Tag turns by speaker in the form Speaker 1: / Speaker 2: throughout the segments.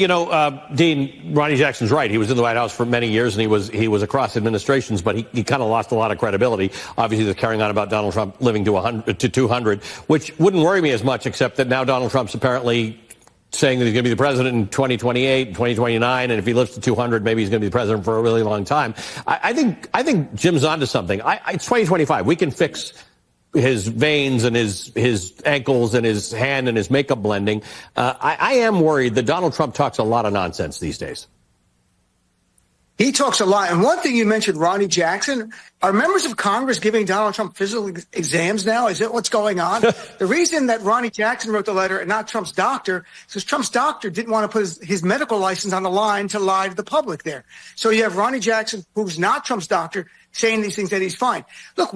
Speaker 1: Dean, Ronnie Jackson's right. He was in the White House for many years, and he was across administrations, but he kind of lost a lot of credibility. Obviously, they're carrying on about Donald Trump living to 200, which wouldn't worry me as much, except that now Donald Trump's apparently saying that he's going to be the president in 2028, 2029, and if he lives to 200, maybe he's going to be the president for a really long time. I think Jim's onto something. It's 2025. We can fix his veins and his ankles and his hand and his makeup blending. I am worried that Donald Trump talks a lot of nonsense these days.
Speaker 2: He talks a lot. And one thing you mentioned, Ronnie Jackson, are members of Congress giving Donald Trump physical exams now? Is that what's going on? The reason that Ronnie Jackson wrote the letter and not Trump's doctor is because Trump's doctor didn't want to put his medical license on the line to lie to the public there. So you have Ronnie Jackson, who's not Trump's doctor, saying these things that he's fine. Look,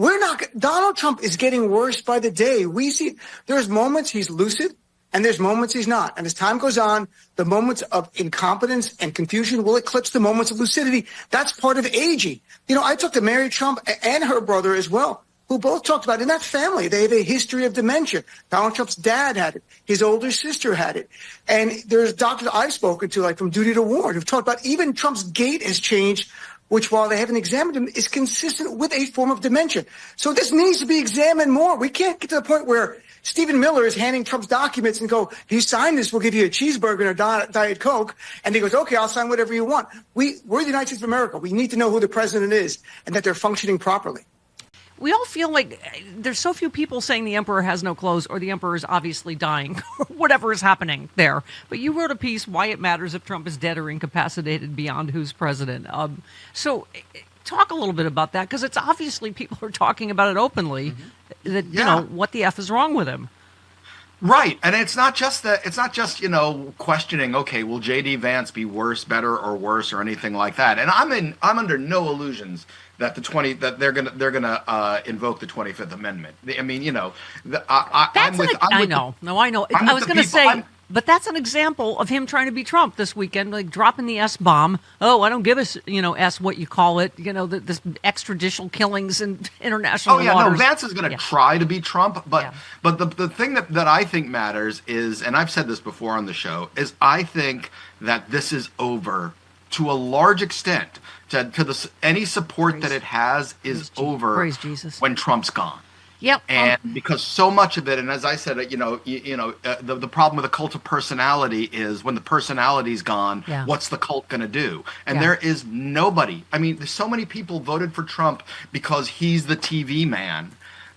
Speaker 2: Donald Trump is getting worse by the day. We see there's moments he's lucid, and there's moments he's not. And as time goes on, the moments of incompetence and confusion will eclipse the moments of lucidity. That's part of aging. I talked to Mary Trump and her brother as well, who both talked about in that family, they have a history of dementia. Donald Trump's dad had it. His older sister had it. And there's doctors I've spoken to, like from Duty to Warn, who've talked about even Trump's gait has changed, which, while they haven't examined him, is consistent with a form of dementia. So this needs to be examined more. We can't get to the point where Stephen Miller is handing Trump's documents and go, if you sign this, we'll give you a cheeseburger and a Diet Coke. And he goes, okay, I'll sign whatever you want. We're the United States of America. We need to know who the president is and that they're functioning properly.
Speaker 3: We all feel like there's so few people saying the emperor has no clothes or the emperor is obviously dying or whatever is happening there. But you wrote a piece, Why It Matters If Trump is Dead or Incapacitated Beyond Who's President. So talk a little bit about that, because it's obviously people are talking about it openly, that, what the F is wrong with him.
Speaker 4: Right. And it's not just questioning, okay, will J.D. Vance be worse, better, or worse, or anything like that. And I'm under no illusions that they're gonna invoke the 25th Amendment. I mean, I know. I was gonna say, but that's an example of him trying to be Trump this weekend, like dropping the S-bomb. Oh, I don't give a S what you call it. This extrajudicial killings in international waters. No, Vance is going to try to be Trump, but the thing that I think matters is, and I've said this before on the show, is I think that this is over to a large extent. Any support that it has is over when Trump's gone. Yep. And because so much of it, and as I said, the problem with the cult of personality is when the personality's gone, what's the cult going to do? And there is nobody. I mean, there's so many people voted for Trump because he's the TV man.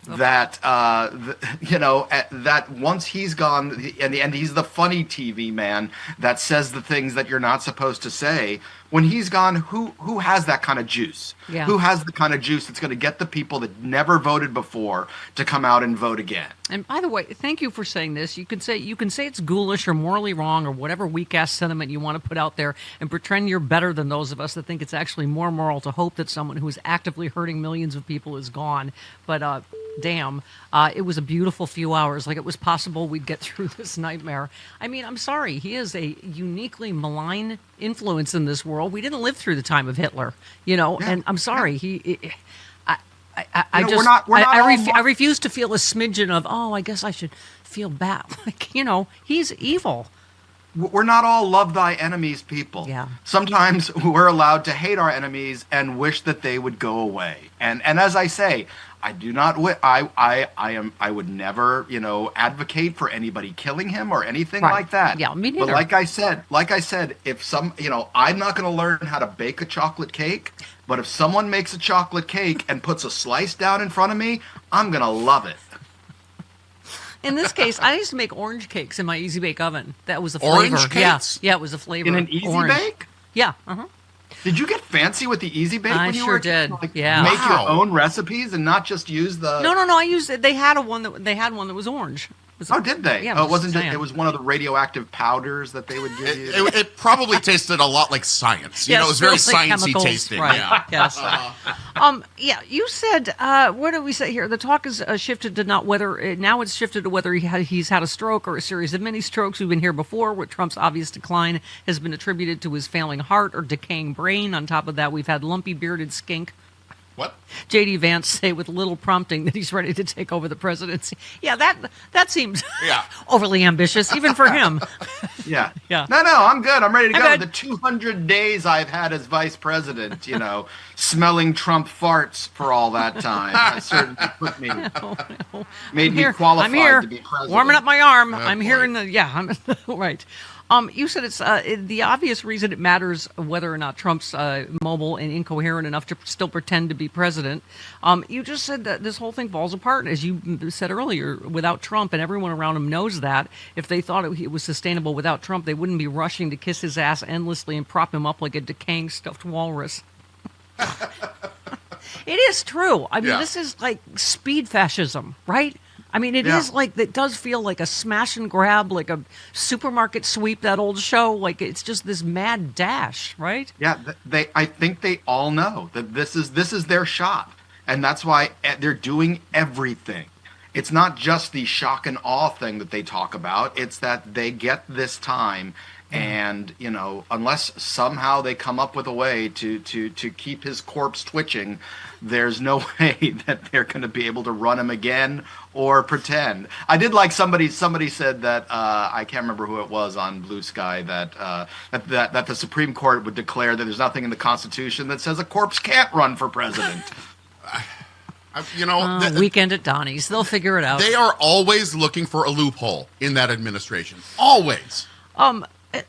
Speaker 4: That that once he's gone, and he's the funny TV man that says the things that you're not supposed to say. When he's gone, who has that kind of juice? Yeah. Who has the kind of juice that's going to get the people that never voted before to come out and vote again?
Speaker 3: And by the way, thank you for saying this. You can say it's ghoulish or morally wrong or whatever weak-ass sentiment you want to put out there and pretend you're better than those of us that think it's actually more moral to hope that someone who is actively hurting millions of people is gone. But damn, it was a beautiful few hours. Like, it was possible we'd get through this nightmare. I mean, I'm sorry. He is a uniquely malign influence in this world. We didn't live through the time of Hitler, and I'm sorry. I refuse to feel a smidgen of, I guess I should feel bad. Like, he's evil.
Speaker 4: We're not all love thy enemies people. Yeah. Sometimes we're allowed to hate our enemies and wish that they would go away. And as I say, I do not. I would never, advocate for anybody killing him or anything like that.
Speaker 3: Yeah, me neither.
Speaker 4: But like I said, if I'm not going to learn how to bake a chocolate cake. But if someone makes a chocolate cake and puts a slice down in front of me, I'm going to love it.
Speaker 3: In this case, I used to make orange cakes in my Easy Bake oven. That was a flavor.
Speaker 4: Orange cakes?
Speaker 3: Yeah, it was a flavor.
Speaker 4: In an Easy Bake?
Speaker 3: Yeah.
Speaker 4: Did you get fancy with the Easy Bake when you
Speaker 3: were did.
Speaker 4: Make
Speaker 3: Wow.
Speaker 4: your own recipes and not just use the?
Speaker 3: No. I used it. They had one that was orange.
Speaker 4: Did they?
Speaker 3: Yeah,
Speaker 4: it wasn't. It was one of the radioactive powders that they would give you.
Speaker 5: It probably tasted a lot like science. It was very sciencey tasting.
Speaker 3: Right.
Speaker 5: Yeah.
Speaker 3: Yes. You said. What did we say here? The talk is shifted to not whether. Now it's shifted to whether he's had a stroke or a series of mini strokes. We've been here before, where Trump's obvious decline has been attributed to his failing heart or decaying brain. On top of that, we've had lumpy bearded skink.
Speaker 5: What?
Speaker 3: J.D. Vance say with little prompting that he's ready to take over the presidency. Yeah, that seems overly ambitious, even for him.
Speaker 4: Yeah.
Speaker 3: Yeah.
Speaker 4: No, I'm good. I'm ready to
Speaker 3: I'm
Speaker 4: go.
Speaker 3: good.
Speaker 4: The 200 days I've had as vice president, smelling Trump farts for all that time, has certainly put me, made me qualified
Speaker 3: I'm here,
Speaker 4: to be president.
Speaker 3: warming up my arm. I'm
Speaker 5: boy.
Speaker 3: hearing I'm right. You said it's the obvious reason it matters whether or not Trump's mobile and incoherent enough to still pretend to be president. You just said that this whole thing falls apart, as you said earlier, without Trump, and everyone around him knows that. If they thought it was sustainable without Trump, they wouldn't be rushing to kiss his ass endlessly and prop him up like a decaying stuffed walrus. It is true. I mean, this is like speed fascism, right? I mean, it is like, it does feel like a smash and grab, like a supermarket sweep, that old show. Like, it's just this mad dash, right?
Speaker 4: Yeah, I think they all know that this is their shot. And that's why they're doing everything. It's not just the shock and awe thing that they talk about. It's that they get this time. And, unless somehow they come up with a way to keep his corpse twitching, there's no way that they're going to be able to run him again or pretend. I did like somebody said that, I can't remember who it was on Blue Sky, that the Supreme Court would declare that there's nothing in the Constitution that says a corpse can't run for president.
Speaker 3: Weekend at Donnie's. They'll figure it out.
Speaker 5: They are always looking for a loophole in that administration. Always.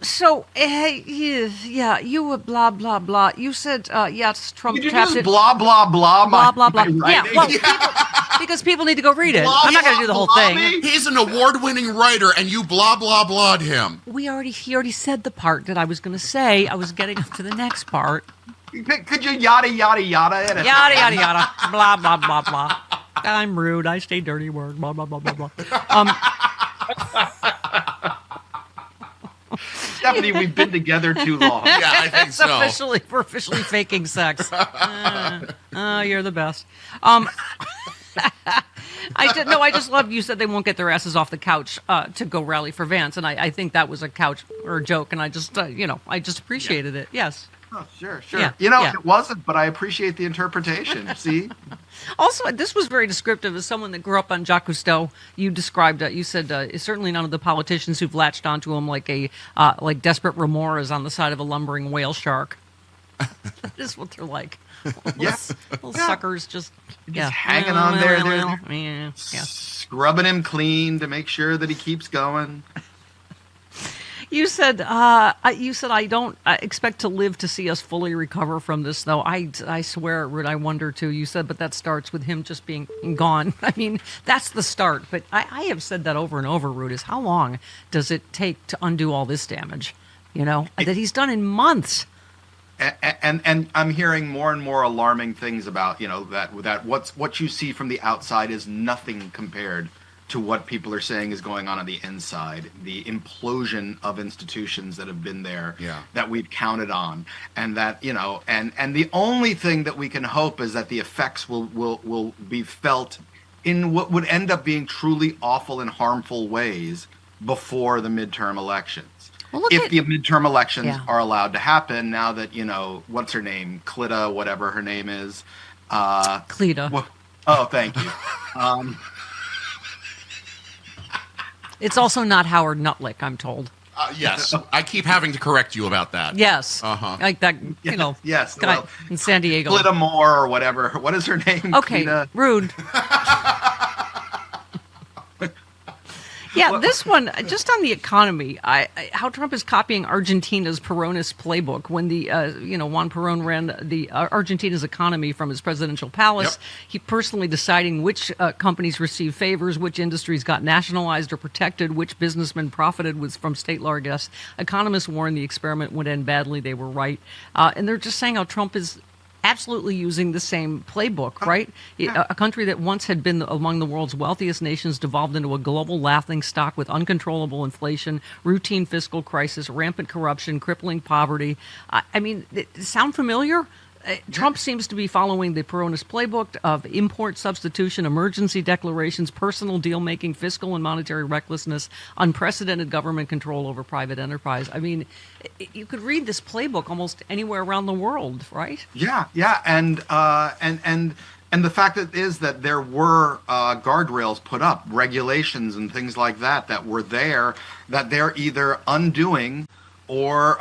Speaker 3: So, hey, you blah, blah, blah. You said, yes, Trump
Speaker 4: Did you
Speaker 3: tapped
Speaker 4: use
Speaker 3: it.
Speaker 4: blah, blah, blah?
Speaker 3: Blah, blah, blah.
Speaker 4: my
Speaker 3: Yeah,
Speaker 4: writing?
Speaker 3: well, because people need to go read it.
Speaker 4: Blah,
Speaker 3: I'm not going to do the whole
Speaker 4: blah,
Speaker 3: thing.
Speaker 4: blah.
Speaker 5: He's an award-winning writer, and you blah, blah, blah'd him.
Speaker 3: He already said the part that I was going to say. I was getting up to the next part.
Speaker 4: Could you yada, yada, yada? It?
Speaker 3: Yada, yada, yada. Blah, blah, blah, blah. I'm rude. I say dirty words. Blah, blah, blah, blah, blah.
Speaker 4: Stephanie, we've been together too long.
Speaker 5: Yeah, I think so.
Speaker 3: We're officially faking sex. You're the best. I just loved you said they won't get their asses off the couch to go rally for Vance, and I think that was a couch or a joke, and I just I just appreciated it. Yes.
Speaker 4: Oh, sure.
Speaker 3: Yeah,
Speaker 4: It wasn't, but I appreciate the interpretation. See?
Speaker 3: Also, this was very descriptive. As someone that grew up on Jacques Cousteau, you described, you said, certainly none of the politicians who've latched onto him like desperate remora on the side of a lumbering whale shark. That is what they're like. Little suckers just
Speaker 4: hanging on there.
Speaker 3: Yeah.
Speaker 4: Scrubbing him clean to make sure that he keeps going.
Speaker 3: You said I don't expect to live to see us fully recover from this, though. I swear, Rude, I wonder too. You said, but that starts with him just being gone. I mean, that's the start. But I have said that over and over, Rude, is how long does it take to undo all this damage? That he's done in months.
Speaker 4: And I'm hearing more and more alarming things about that what you see from the outside is nothing compared to what people are saying is going on the inside, the implosion of institutions that have been there, that we've counted on, and that and the only thing that we can hope is that the effects will be felt in what would end up being truly awful and harmful ways before the midterm elections.
Speaker 3: Well,
Speaker 4: if the midterm elections are allowed to happen, now that what's her name, Clita, whatever her name is,
Speaker 3: Clita.
Speaker 4: Oh, thank you.
Speaker 3: It's also not Howard Nutlick, I'm told.
Speaker 5: Yes, I keep having to correct you about that.
Speaker 3: Yes. Like that,
Speaker 4: Yes.
Speaker 3: guy
Speaker 4: Well,
Speaker 3: in San Diego.
Speaker 4: Clita Moore or whatever. What is her name?
Speaker 3: Okay,
Speaker 4: Clita?
Speaker 3: Rude. Yeah, this one, just on the economy, how Trump is copying Argentina's Peronist playbook when the, Juan Perón ran the Argentina's economy from his presidential palace. Yep. He personally deciding which companies received favors, which industries got nationalized or protected, which businessmen profited from state largesse. Economists warned the experiment would end badly. They were right. And they're just saying how Trump is absolutely using the same playbook, right? A country that once had been among the world's wealthiest nations devolved into a global laughingstock with uncontrollable inflation, routine fiscal crisis, rampant corruption, crippling poverty. I mean, sound familiar? Trump seems to be following the Peronist playbook of import substitution, emergency declarations, personal deal-making, fiscal and monetary recklessness, unprecedented government control over private enterprise. I mean, you could read this playbook almost anywhere around the world, right?
Speaker 4: Yeah, and the fact is that there were guardrails put up, regulations and things like that were there that they're either undoing or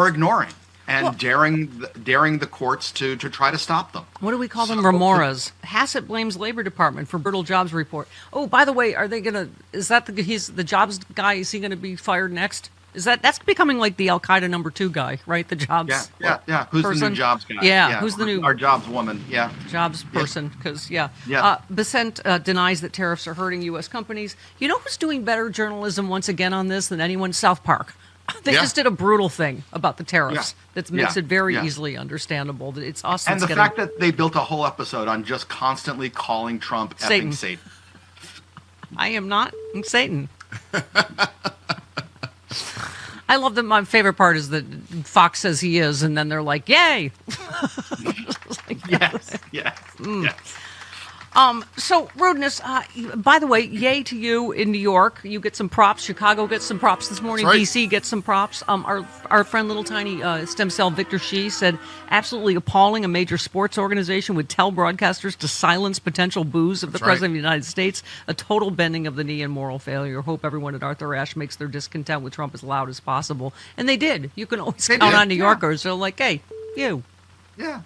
Speaker 4: ignoring. And daring the courts to try to stop them.
Speaker 3: What do we call them? Remoras. Hassett blames Labor Department for brutal jobs report. Oh, by the way, are they gonna? Is that he's the jobs guy? Is he gonna be fired next? That's becoming like the Al Qaeda #2 guy, right? The jobs.
Speaker 4: Yeah. Who's
Speaker 3: person?
Speaker 4: the new jobs guy?
Speaker 3: Yeah. Who's the new
Speaker 4: our jobs woman? Yeah.
Speaker 3: Jobs person? Because
Speaker 4: Yeah.
Speaker 3: Besant denies that tariffs are hurting U.S. companies. You know who's doing better journalism once again on this than anyone? South Park. They just did a brutal thing about the tariffs that makes it very easily understandable that it's us.
Speaker 4: And the fact that they built a whole episode on just constantly calling Trump effing Satan.
Speaker 3: I am not Satan. I love that. My favorite part is that Fox says he is, and then they're like, "Yay!"
Speaker 4: Yes.
Speaker 3: So rudeness. By the way, yay to you in New York. You get some props. Chicago gets some props this morning.
Speaker 5: Right.
Speaker 3: DC gets some props. Our friend Little Tiny Stem Cell Victor Shee said, absolutely appalling. A major sports organization would tell broadcasters to silence potential boos of the President of the United States. A total bending of the knee and moral failure. Hope everyone at Arthur Ashe makes their discontent with Trump as loud as possible. And they did. You can always count on New Yorkers. They're like, hey, you.
Speaker 4: Yeah.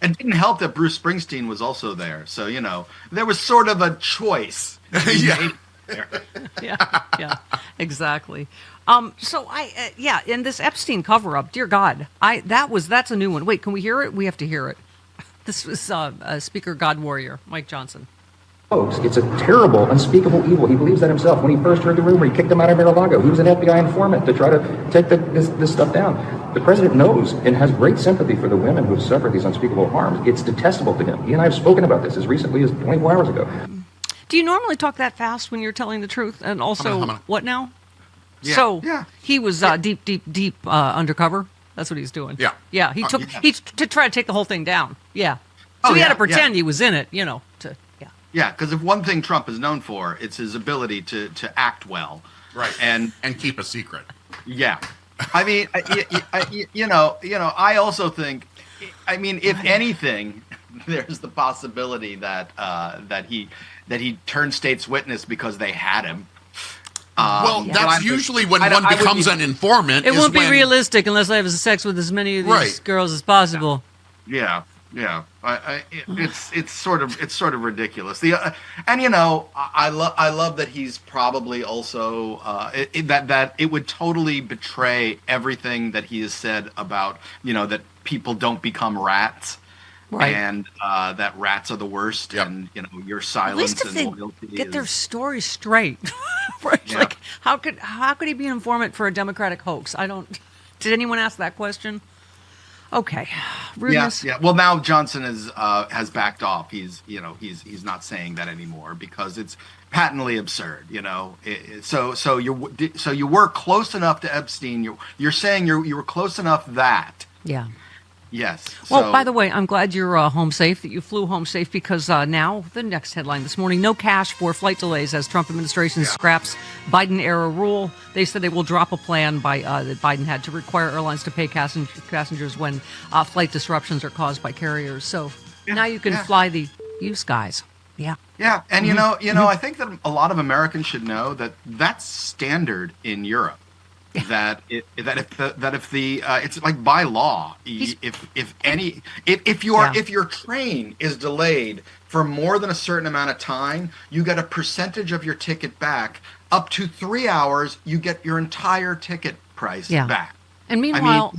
Speaker 4: And it didn't help that Bruce Springsteen was also there. So, there was sort of a choice.
Speaker 3: Yeah, exactly. So in this Epstein cover-up, dear God, that's a new one. Wait, can we hear it? We have to hear it. This was Speaker God Warrior, Mike Johnson.
Speaker 6: Folks, it's a terrible, unspeakable evil. He believes that himself. When he first heard the rumor, he kicked him out of Mar-a-Lago. He was an FBI informant to try to take this stuff down. The president knows and has great sympathy for the women who have suffered these unspeakable harms. It's detestable to him. He and I have spoken about this as recently as 24 hours ago.
Speaker 3: Do you normally talk that fast when you're telling the truth? And also, what now?
Speaker 4: Yeah.
Speaker 3: So he was deep undercover. That's what he's doing.
Speaker 4: Yeah.
Speaker 3: He to try to take the whole thing down. Yeah. So he had to pretend he was in it,
Speaker 4: Yeah, because if one thing Trump is known for, it's his ability to act well.
Speaker 5: Right.
Speaker 4: And
Speaker 5: keep a secret.
Speaker 4: Yeah. I mean, I also think, if anything, there's the possibility that he turned state's witness because they had him.
Speaker 5: That's usually when one becomes an informant.
Speaker 3: It won't be realistic unless I have sex with as many of these girls as possible.
Speaker 4: Yeah. It's sort of ridiculous. I love that he's probably also that it would totally betray everything that he has said about that people don't become rats. Right. And that rats are the worst, and your silence
Speaker 3: and
Speaker 4: loyalty.
Speaker 3: Get their story straight, right? Yeah. Like how could he be an informant for a Democratic hoax? Did anyone ask that question? Okay, rudeness.
Speaker 4: Yeah. Well, now Johnson has backed off. He's not saying that anymore because it's patently absurd. So you were close enough to Epstein. You're saying you were close enough that.
Speaker 3: Yeah.
Speaker 4: Yes.
Speaker 3: Well, by the way, I'm glad you're home safe, that you flew home safe, because now the next headline this morning, no cash for flight delays as Trump administration scraps Biden-era rule. They said they will drop a plan that Biden had to require airlines to pay passengers when flight disruptions are caused by carriers. So now you can fly the skies. Yeah.
Speaker 4: Yeah. And, I think that a lot of Americans should know that that's standard in Europe. That if it's like by law, if your train is delayed for more than a certain amount of time, you get a percentage of your ticket back. Up to 3 hours, you get your entire ticket price back.
Speaker 3: And meanwhile,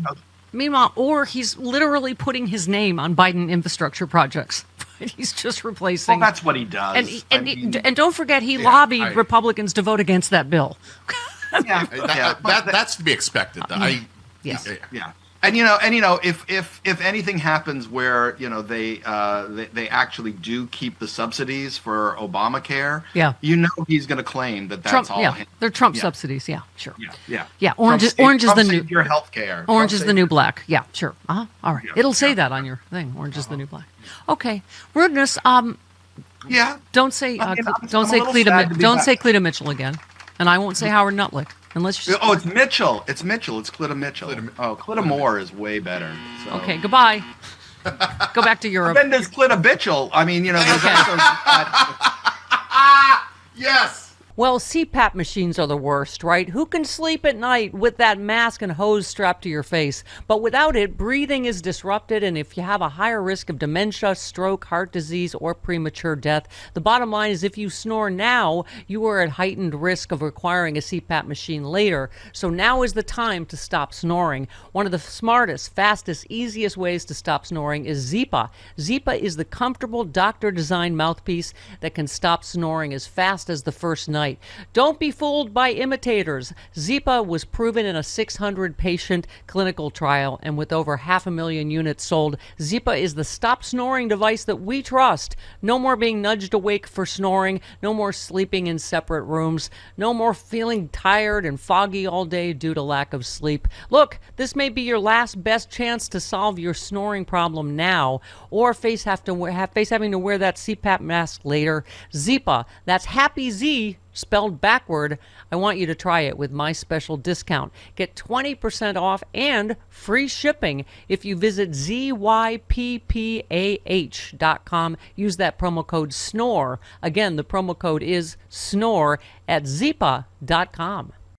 Speaker 3: or he's literally putting his name on Biden infrastructure projects. He's just replacing.
Speaker 4: Well, that's what he does.
Speaker 3: And don't forget, he lobbied Republicans to vote against that bill.
Speaker 5: That's to be expected.
Speaker 4: Yeah. if anything happens where they actually do keep the subsidies for Obamacare, he's going to claim that's
Speaker 3: Trump,
Speaker 4: all him.
Speaker 3: They're Trump subsidies. Yeah, sure.
Speaker 4: Yeah.
Speaker 3: Orange is the new
Speaker 4: your health care.
Speaker 3: Orange is the new black. Yeah, sure. All right.
Speaker 4: Yeah,
Speaker 3: It'll say that on your thing. Orange is the new black. Okay. Rudeness.
Speaker 4: Yeah.
Speaker 3: Don't say Cleta Mitchell again, and I won't say Howard Nutlick unless you.
Speaker 4: Oh, it's Mitchell. It's Cleta Mitchell. Cleta Moore is way better. So.
Speaker 3: Okay. Goodbye. Go back to Europe.
Speaker 4: Then there's Cleta Mitchell. I mean, there's also.
Speaker 5: Yes.
Speaker 3: Well, CPAP machines are the worst, right? Who can sleep at night with that mask and hose strapped to your face? But without it, breathing is disrupted, and if you have a higher risk of dementia, stroke, heart disease, or premature death, the bottom line is if you snore now, you are at heightened risk of requiring a CPAP machine later. So now is the time to stop snoring. One of the smartest, fastest, easiest ways to stop snoring is Zypa. Zypa is the comfortable doctor-designed mouthpiece that can stop snoring as fast as the first night. Don't be fooled by imitators. Zypa was proven in a 600-patient clinical trial, and with over 500,000 units sold, Zypa is the stop snoring device that we trust. No more being nudged awake for snoring. No more sleeping in separate rooms. No more feeling tired and foggy all day due to lack of sleep. Look, this may be your last best chance to solve your snoring problem now, or face having to wear that CPAP mask later. Zypa, that's Happy Z spelled backward. I want you to try it with my special discount. Get 20% off and free shipping if you visit zyppah.com. Use that promo code SNORE. Again, the promo code is SNORE at zyppah.com.